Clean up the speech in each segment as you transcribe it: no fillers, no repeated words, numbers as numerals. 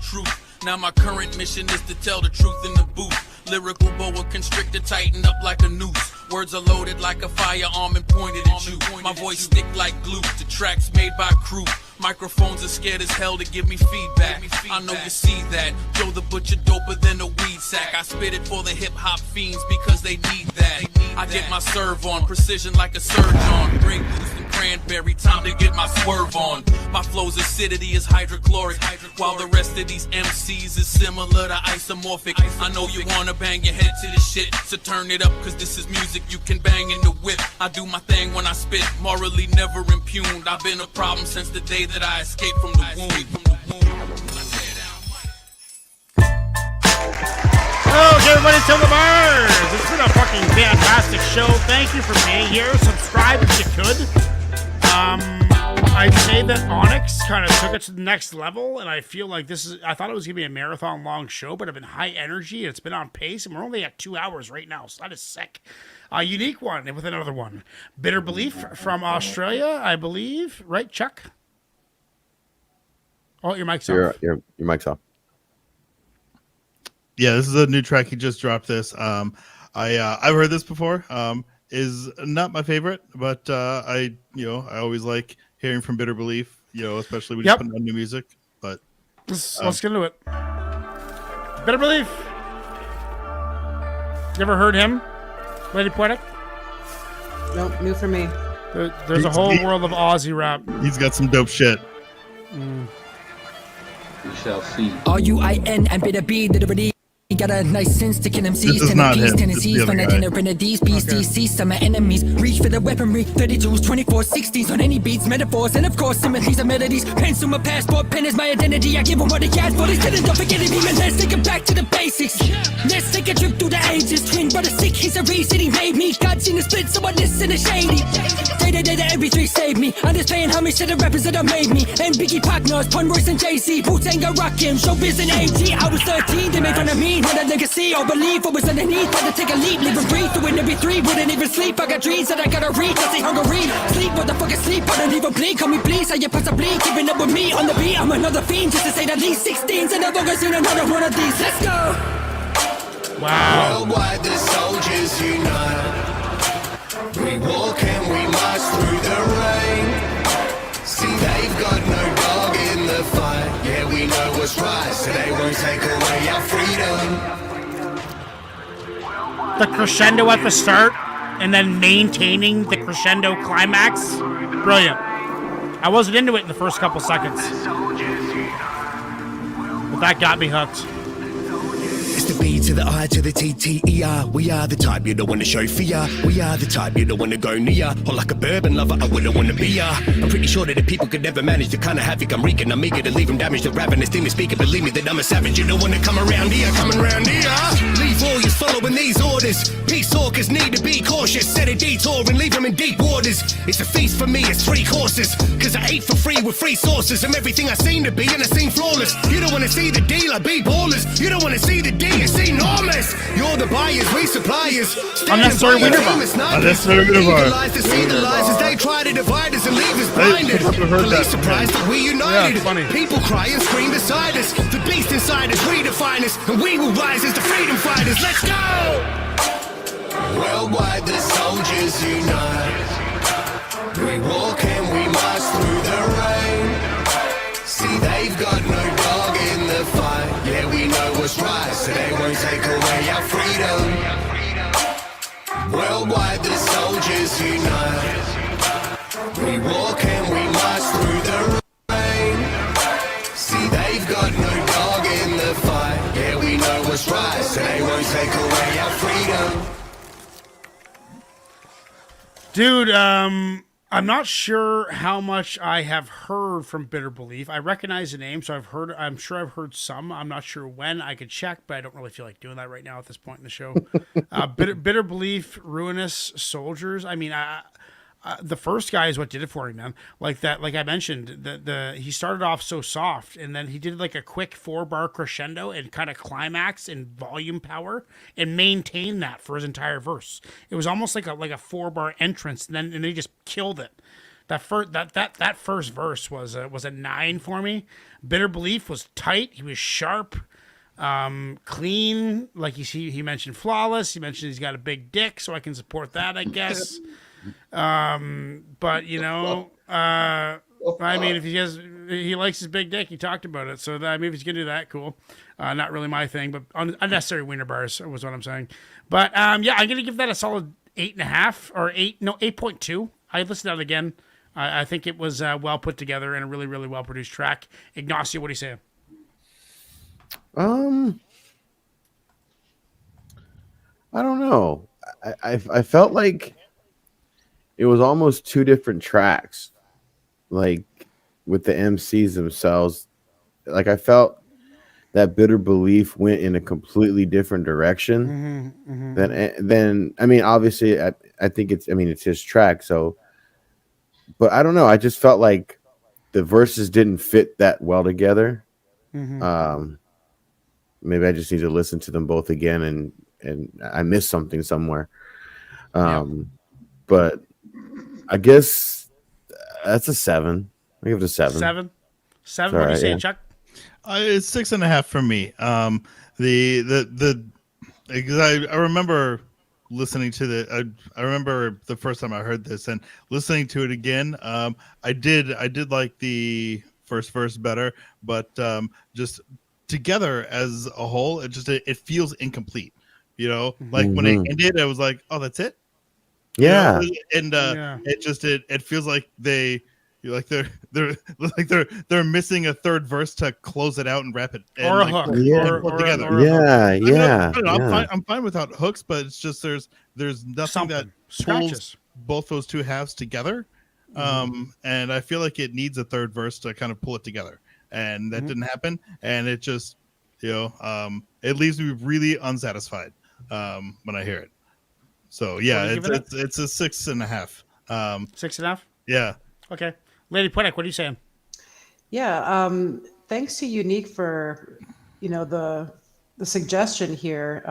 truth. Now my current mission is to tell the truth in the booth. Lyrical boa constrictor, tightened up like a noose. Words are loaded like a firearm and pointed at you. My voice stick like glue to tracks made by crew. Microphones are scared as hell to give me feedback. I know you see that. Joe the Butcher doper than a weed sack. I spit it for the hip hop fiends because they need that. I get my serve on, precision like a surgeon. Grape juice and cranberry, time to get my swerve on. My flow's acidity is hydrochloric, while the rest of these MCs is similar to isomorphic. I know you wanna bang your head to this shit, so turn it up, cause this is music you can bang in the whip. I do my thing when I spit, morally never impugned. I've been a problem since the day that I escaped from the womb. Hello, everybody, to the bars. It's been a fucking fantastic show. Thank you for being here. Subscribe if you could. I'd say that Onyx kind of took it to the next level, and I feel like I thought it was going to be a marathon long show, but I've been high energy, and it's been on pace, and we're only at 2 hours right now, so that is sick. A unique one with another one. Bitter Belief from Australia, I believe. Right, Chuck? Oh, your mic's off. Your mic's off. Yeah, this is a new track. He just dropped this. I've heard this before. Is not my favorite, but I always like hearing from Bitter Belief. Especially when you put on new music. But let's get into it. Bitter Belief. You ever heard him, Lady Poetic? Nope, new for me. There's a whole world of Aussie rap. He's got some dope shit. We shall see. RUIN and Bitter B, literally. Got a nice sense sticking MCs, This is not him. Tennessees, This is the other guy. these BCC, some are enemies. Reach for the weaponry, 32s, 24s, 16s on any beats, metaphors, and of course symmetries and melodies. Pencil my passport, pen is my identity. I give them what they ask for. They still don't forget it, man. Let's take it back to the basics. Let's take a trip through the ages. Twin brother sick, he's a reason he made me. God seen the split, so I listen to shady. Data, every three saved me. I'm just paying homage to the rappers that have made me. And Biggie partners, Pun Royce and Jay-Z. Wu-Tang got rockin', Showbiz and AG. I was 13, they made fun of me. What a legacy or belief, what was underneath. Had to take a leap, live and breathe. Doing every three, wouldn't even sleep. I got dreams that I gotta reach. I stay hungry. Sleep, what the fuck is sleep? I don't even bleed. Call me please, how you possibly keeping up with me on the beat? I'm another fiend, just to say that least 16s. And I've never seen another one of these. Let's go. Wow. Worldwide, the soldiers unite. We walk and we march through the rain. See, they've got no dog in the fight. Yeah, we know what's right, so they won't take away our freedom. The crescendo at the start and then maintaining the crescendo climax. Brilliant. I wasn't into it in the first couple seconds, but that got me hooked. It's the B to the I to the T-T-E-R. We are the type you don't want to show fear. We are the type you don't want to go near. Or like a bourbon lover, I wouldn't want to be ya. I'm pretty sure that the people could never manage the kind of havoc I'm wreaking. I'm eager to leave them damaged, the ravenous demon speaker. Believe me that I'm a savage. You don't want to come around here, coming around here. Leave all your following these orders. Peace talkers need to be cautious. Set a detour and leave them in deep waters. It's a feast for me, it's 3 courses. Cause I ate for free with free sources. I'm everything I seem to be and I seem flawless. You don't want to see the deal, I be ballers. You don't want to see the D, it's enormous. You're the buyers, we suppliers. Unnecessary winner bar. Unnecessary winner bar. Legalize to see the lies as they try to divide us and leave us blinded. Police surprised that we united. Yeah, funny. People cry and scream beside us. The beast inside us redefine us, and we will rise as the freedom fighters. Let's go! Worldwide, the soldiers unite. We walk and we march through the rain. See, they've got no dog in the fight. Yeah, we know what's right, so they won't take away our freedom. Worldwide, the soldiers unite. We walk and we march through the rain. See, they've got no dog in the fight. Yeah, we know what's right, so they won't take away our freedom. Dude, I'm not sure how much I have heard from Bitter Belief. I recognize the name, so I'm sure I've heard some. I'm not sure when. I could check, but I don't really feel like doing that right now at this point in the show. Bitter Belief, Ruinous Soldiers. I mean, the first guy is what did it for me, man. Like that, like I mentioned, he started off so soft, and then he did like a quick 4-bar crescendo and kind of climax and volume power, and maintained that for his entire verse. It was almost like a 4-bar entrance, and then he just killed it. That first verse was a 9 for me. Bitter Belief was tight. He was sharp, clean. Like he mentioned flawless. He mentioned he's got a big dick, so I can support that, I guess. But I mean, if he likes his big dick, he talked about it. So maybe if he's gonna do that, cool. Not really my thing, but unnecessary wiener bars was what I'm saying. But yeah, I'm gonna give that a solid 8.5 or 8.2. I listened to it again. I think it was well put together and a really, really well produced track. Ignacio, what are you saying? I don't know. I felt like it was almost 2 different tracks, like with the MCs themselves. Like I felt that Bitter Belief went in a completely different direction than I mean, obviously I think it's his track, so. But I don't know. I just felt like the verses didn't fit that well together. Maybe I just need to listen to them both again, and I missed something somewhere. But I guess that's a 7. I give it a 7. 7. What are you saying, Chuck? It's 6.5 for me. Because I remember listening to I remember the first time I heard this and listening to it again. I did like the first verse better, but just together as a whole, it feels incomplete. Like when it ended, I was like, oh, that's it. Yeah. It feels like they're missing a third verse to close it out and wrap it or a hook or together. I'm fine without hooks, but it's just there's nothing Something. that Scratches. pulls both those two halves together. And I feel like it needs a third verse to kind of pull it together, and that didn't happen. And it just it leaves me really unsatisfied when I hear it. So yeah, it's a 6.5. 6.5. Yeah. Okay. Lady Pwedek, what are you saying? Yeah. Thanks to Unique for, the suggestion here,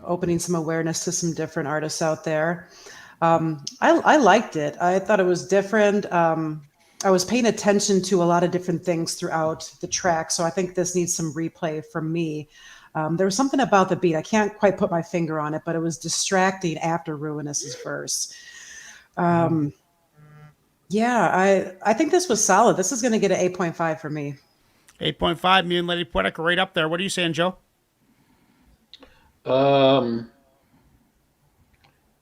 opening some awareness to some different artists out there. I liked it. I thought it was different. I was paying attention to a lot of different things throughout the track. So I think this needs some replay from me. There was something about the beat. I can't quite put my finger on it, but it was distracting after Ruinous's verse. Yeah, I think this was solid. This is going to get an 8.5 for me. 8.5. Me and Lady Pwedek are right up there. What are you saying, Joe? I'm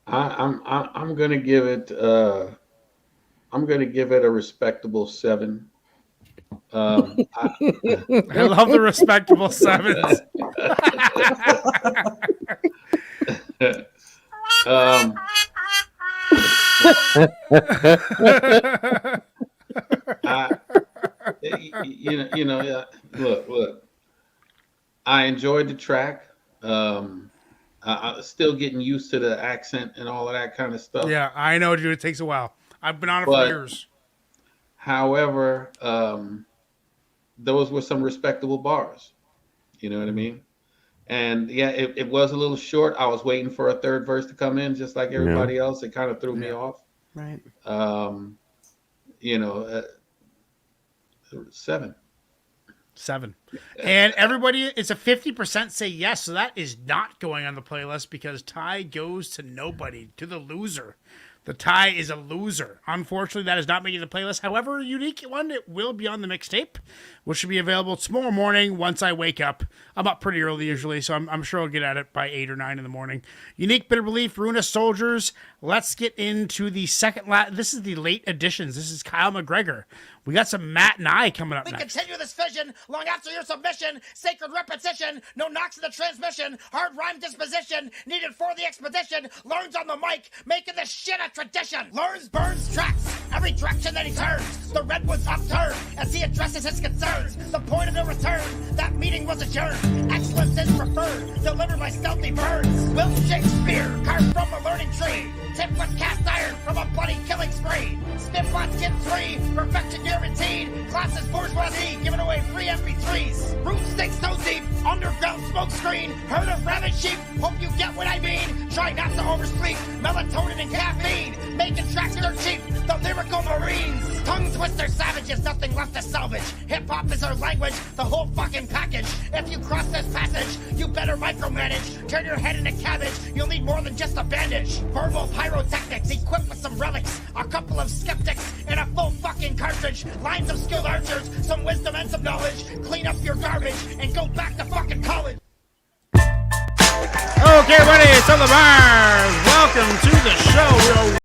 going to give it. I'm going to give it a respectable 7. I love the respectable 7s. Look. I enjoyed the track. I'm still getting used to the accent and all of that kind of stuff. Yeah, I know, dude. It takes a while. I've been on it for years. However, those were some respectable bars. You know what I mean? And yeah, it was a little short. I was waiting for a third verse to come in, just like everybody else. It kind of threw me off. Right. 7. 7. And everybody, it's a 50% say yes, so that is not going on the playlist because tie goes to nobody, to the loser. The tie is a loser. Unfortunately, that is not making the playlist. However, a unique one, it will be on the mixtape, which should be available tomorrow morning once I wake up. I'm up pretty early usually, so I'm sure I'll get at it by 8 or 9 in the morning. Unique, Bitter Belief, Ruinous Soldiers. Let's get into the second this is the late additions. This is Kyle McGregor. We got some Matt and I coming up next. We continue this vision long after your submission. Sacred repetition, no knocks in the transmission. Hard rhyme disposition, needed for the expedition. Learns on the mic, making this shit a tradition. Learns, burns, tracks, every direction that he turns. The redwood's upturned as he addresses his concerns. The point of no return, that meeting was adjourned. Excellence is preferred, delivered by stealthy birds. Wilkshake spear, carved from a learning tree. Tipped with cast iron from a bloody killing spree. Stiff on skin 3, perfection guaranteed. Classes bourgeoisie, giving away free MP3s. Root sticks so deep, underground smoke screen. Herd of rabid sheep, hope you get what I mean. Try not to oversleep, melatonin and caffeine. making tracks dirt cheap, the lyrical marines. Tongue twister savages, nothing left to salvage. Hip-hop is our language, the whole fucking package. If you cross this passage, you better micromanage. Turn your head into cabbage, you'll need more than just a bandage. Verbal pyrotechnics, equipped with some relics. A couple of skeptics, and a full fucking cartridge. Lines of skilled archers, some wisdom and some knowledge. Clean up your garbage, and go back to fucking college. Okay, buddy, so the bars. Welcome to the show.